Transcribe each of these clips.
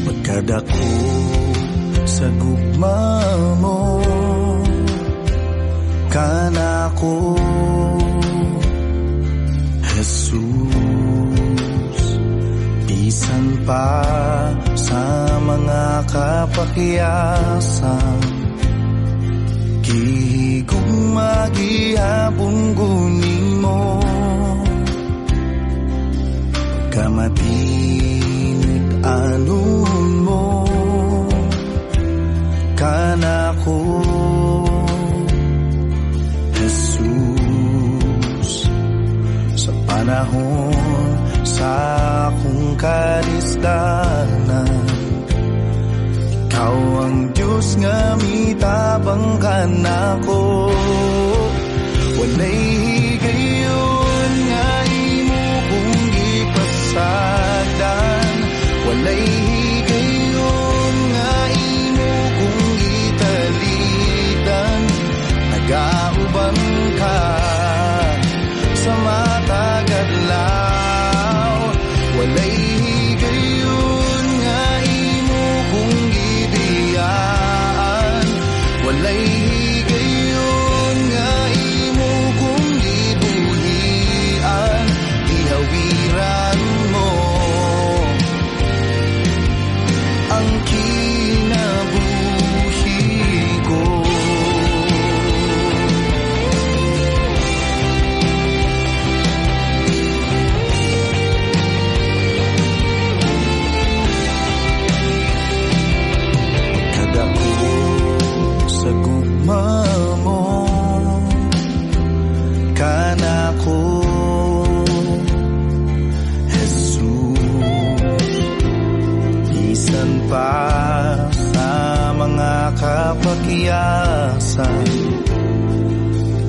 Pagkadako sa gugma mo, kanako Jesus, bisan pa sa mga kapakiyasan, gihigugma gihapon gunin mo, pagkamatinit anon mo, kanako Jesus, sa panahon sa akong karisdanan, ikaw ang Diyos nga mitabang ka nako. Walay higayon nga imo kong ipasagdan, walay higayon nga imo kong italitan, nagauban ka sa matagadlaw, walay higayon nga imo kong gibiyaan, walay higayon nga imo kong gibuhian, ihawiran mo ang kinabuhi ko. Sa gugma mo, kanako Jesus, bisan pa sa mga kapakiyasan,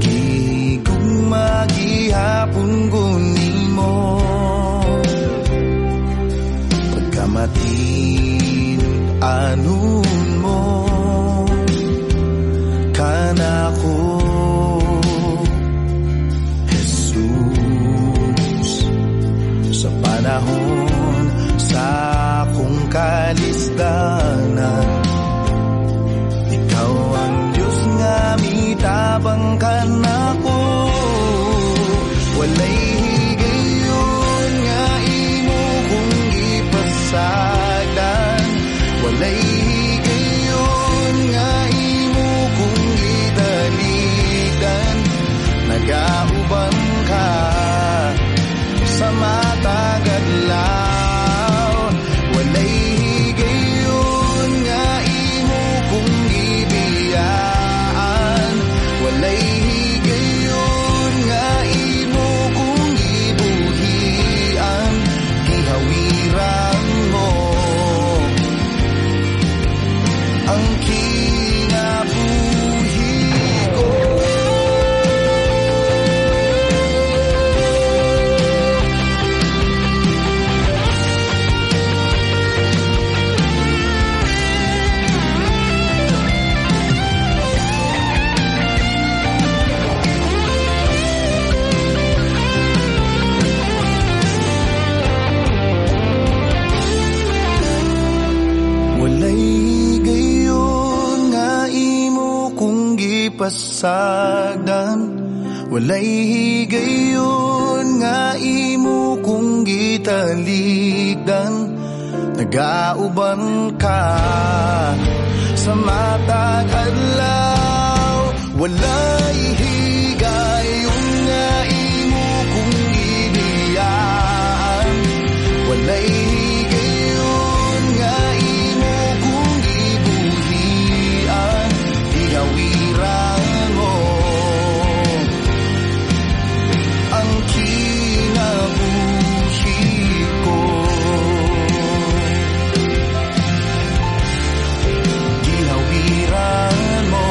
gigugma gihapon gunin mo, pagkamatin anon mo, kanako Jesus, sa panahon sa akong kalisdanan, ikaw ang Diyos nga mitabang ka nako. Walay higayon nga imo kong ipasagdan, walay higayon nga imo kong idaligan, nagauban ka sa matagadlaw, walay higayon nga imo kong gibiyaan, walay higayon nga imo kong gibuhian, gihawiran mo ang kinabuhi ko. Walay gayon nga imo kong gipasagdan, walay higayon nga imo kong gitalikdan, nagauban ka sa matag adlaw, walay higayon nga imo kong gibiyaan, walay higayon nga imo kong gibuhian, ihawiran mo ang kinabuhi ko. Gihawiran mo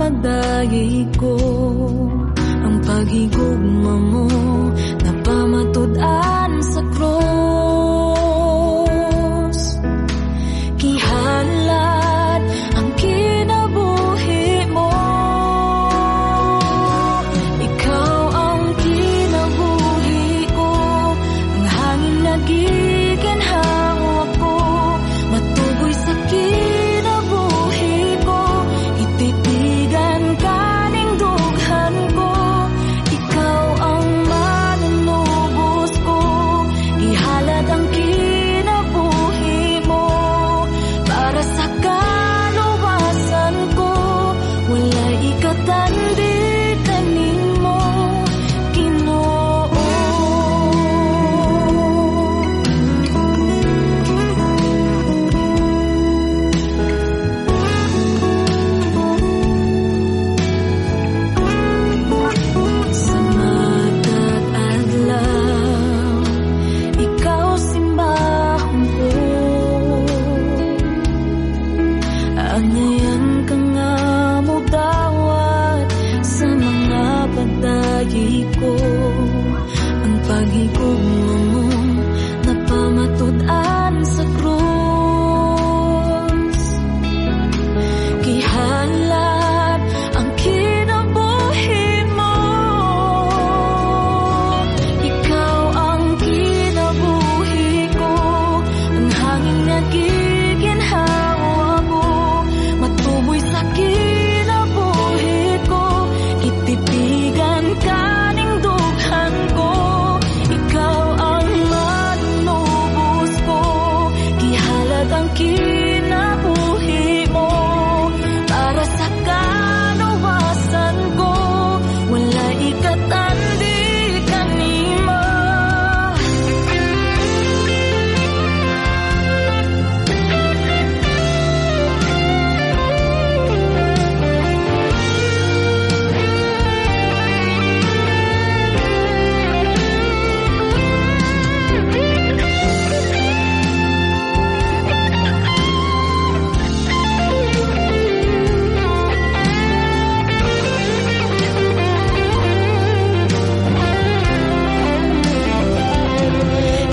padayi ko ang paghigugma mo na pamatud-an sa cross. Kihalad ang kinabuhi mo, ikaw ang kinabuhi ko, ang hangin nagiginhawa ko, matuboy sa kinabuhi ko, ititigan kaning dughan ko, ikaw ang manunubos ko, ihalad ang kinabuhi mo, para sa kaluwasan ko, wala'y ikatandi kanimo, Ginoo. Sa matag adlaw, ikaw simbahon ko, anyayan ka nga mo dawat sa mga padayi ko, ang paghigugma mo na pamatud-an sa cross. Kihalad ang kinabuhi mo, ikaw ang kinabuhi ko, ang hangin nagiginhawa ko, matuboy sa kinabuhi ko, itipigan kaning dughan ko, ikaw ang manunubos ko, kihalad ang kinabuhi mo, para sa kaluwasan ko, wala'y ikatandi kanimo.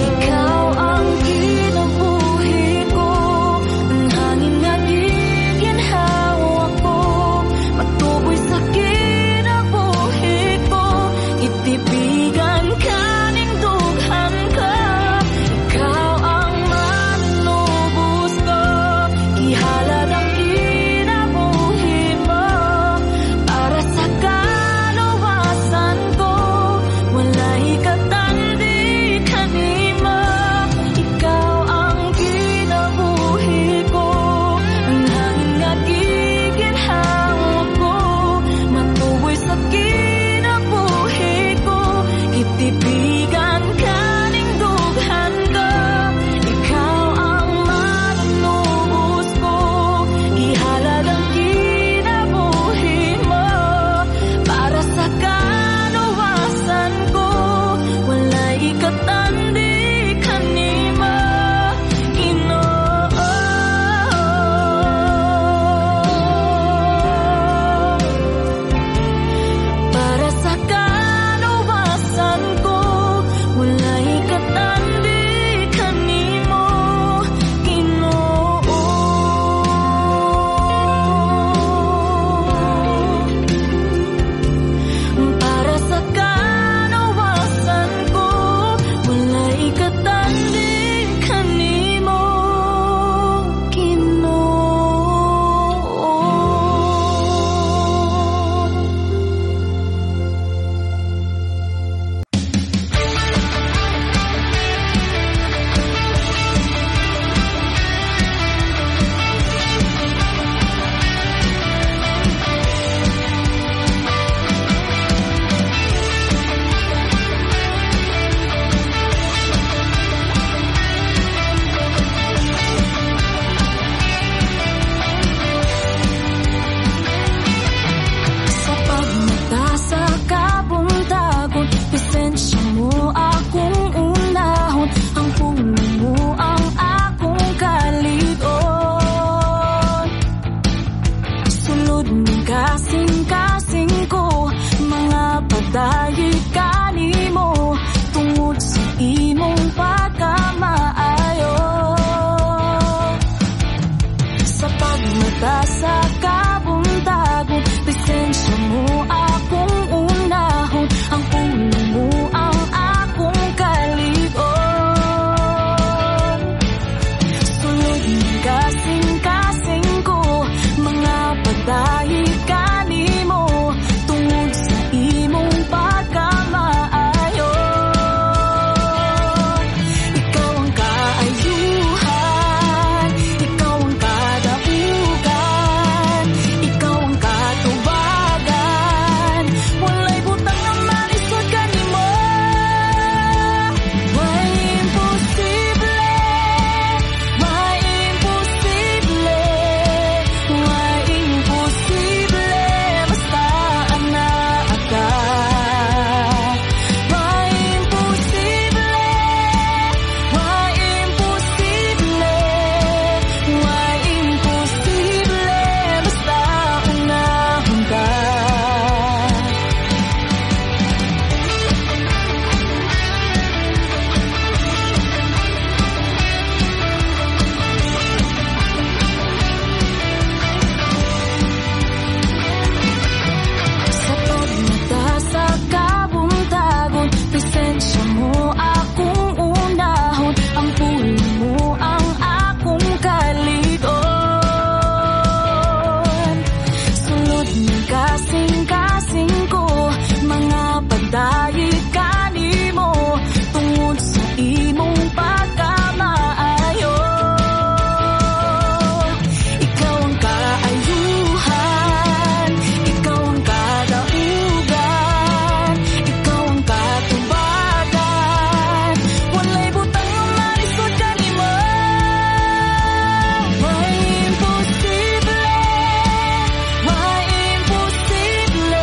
Ikaw ang kinabuhi ko, ang hangin nagiginhawa ko, matuboy sa kinabuhi ko, itipigan kaning dughan ka, ikaw ang manunubos ko, ihalad ang kinabuhi mo, para sa kaluwasan ko, wala'y ikatandi kanimo, ikaw ang kinabuhi ko, ang hangin nagiginhawa ko, matuboy sa kinabuhi ko, itipigan kaning dughan ko, ikaw ang manunubos ko, ihalad ang kinabuhi mo, para sa kaluwasan ko, wala'y ikatandi kanimo, Ginoo. Para sa kaluwasan ko, wala'y ikatandi kanimo, Ginoo. Para sa kaluwasan ko, wala'y ikatandi kanimo, sa pagmata sa kabuntagon, presensya mo akong unahon, ang puno mo ang akong kalidon, sulod ng kasing padayi kanimo tungod sa imong pagkamaayo. Sa pagmata sa kabuntagon, presensya mo akong unahon, ang puno mo ang akong kaligon. Sulod ng kasing-kasing ko, mga padayi kanimo tungod sa imong pagkamaayo. Ikaw ang kaayuhan, ikaw ang kadaugan, ikaw ang katubagan, walay butang na malisod kanimo. May imposible, may imposible, may imposible, basta anak ka. May imposible, may imposible, may imposible, basta unahon ka. Sa pagmata sa kabuntagon, presensya mo akong unahon, ang puno mo ang akong kaligon. Sulod ng kasing-kasing ko, mga padayi kanimo tungod sa imong pagkamaayo. Ikaw ang kaayuhan, ikaw ang kadaugan, ikaw ang katubagan, walay butang na malisod kanimo. May imposible, may imposible,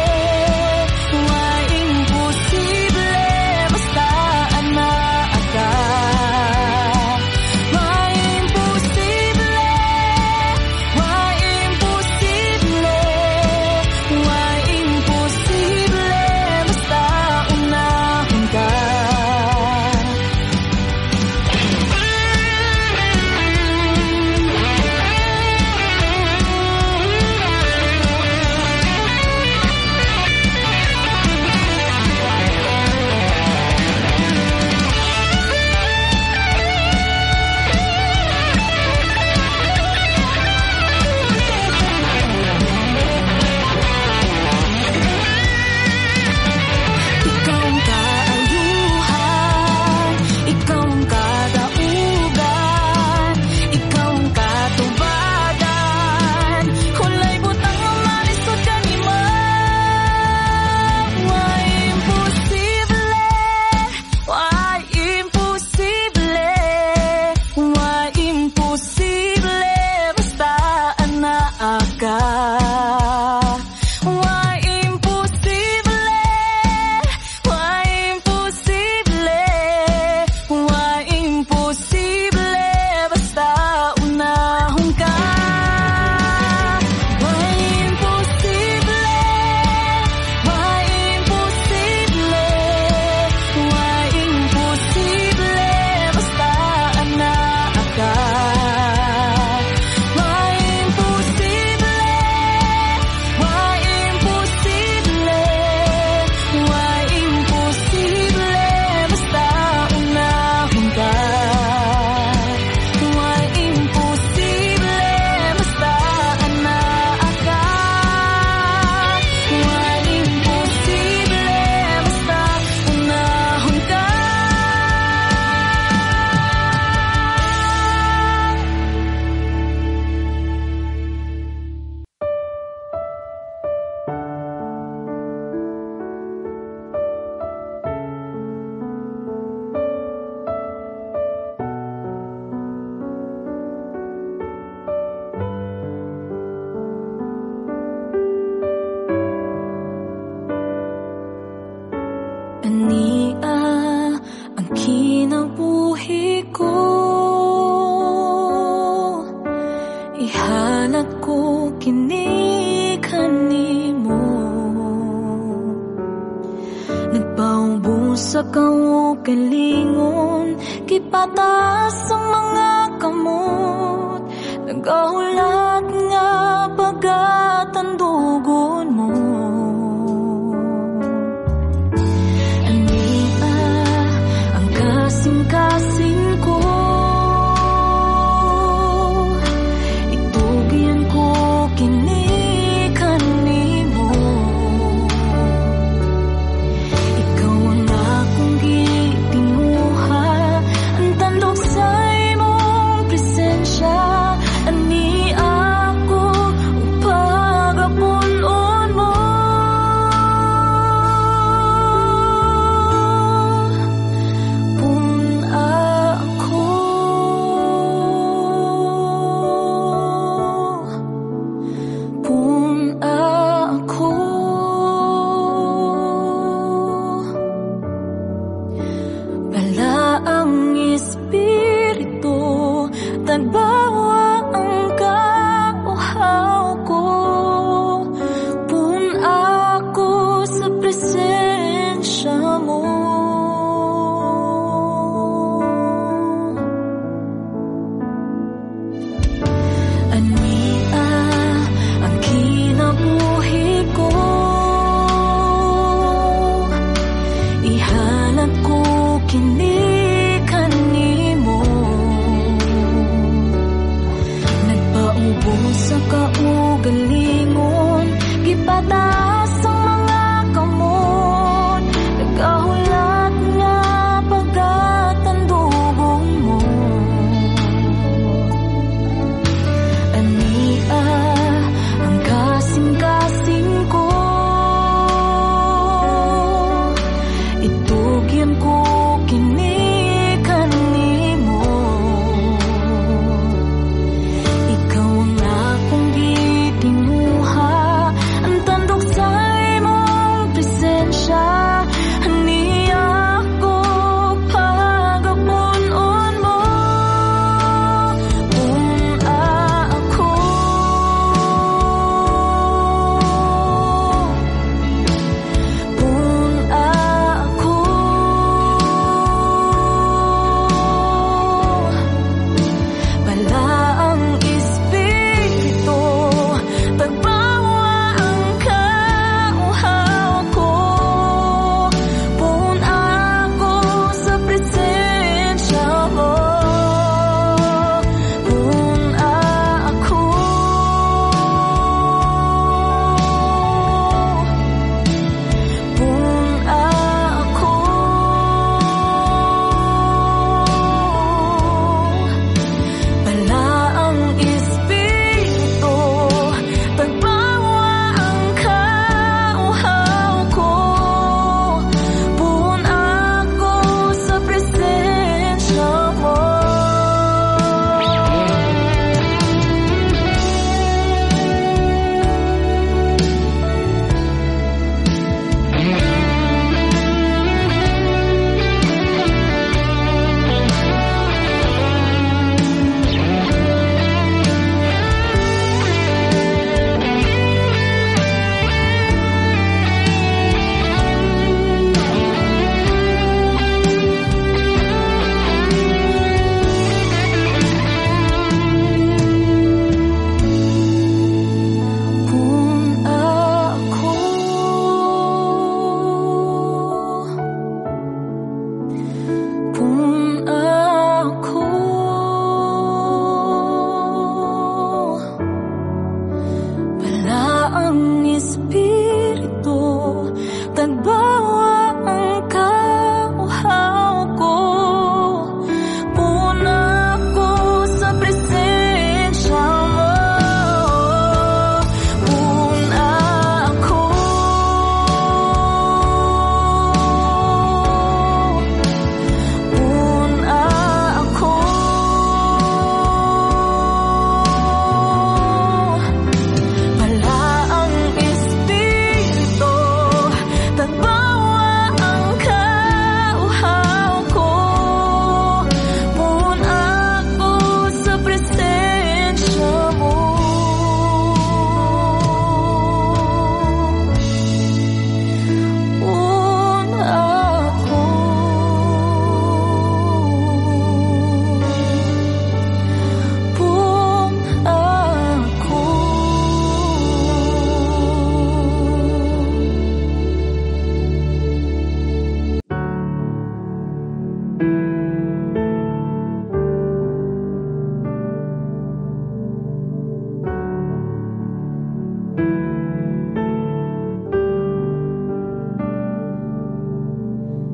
kaugalingon, kipataas ang mga kamot, nagahulat nga bagat ang dugon mo. Ania ang kasing-kasing ko, itugyan ko kini kanimo. Ikaw ang akong gitinguha, ang tandok sa imong presensya. Ania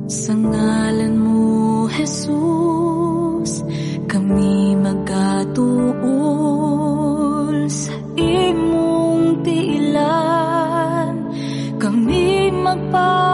Sa ngalan mo, Jesus, kami magkatuol sa imong tiilan. Kami magpa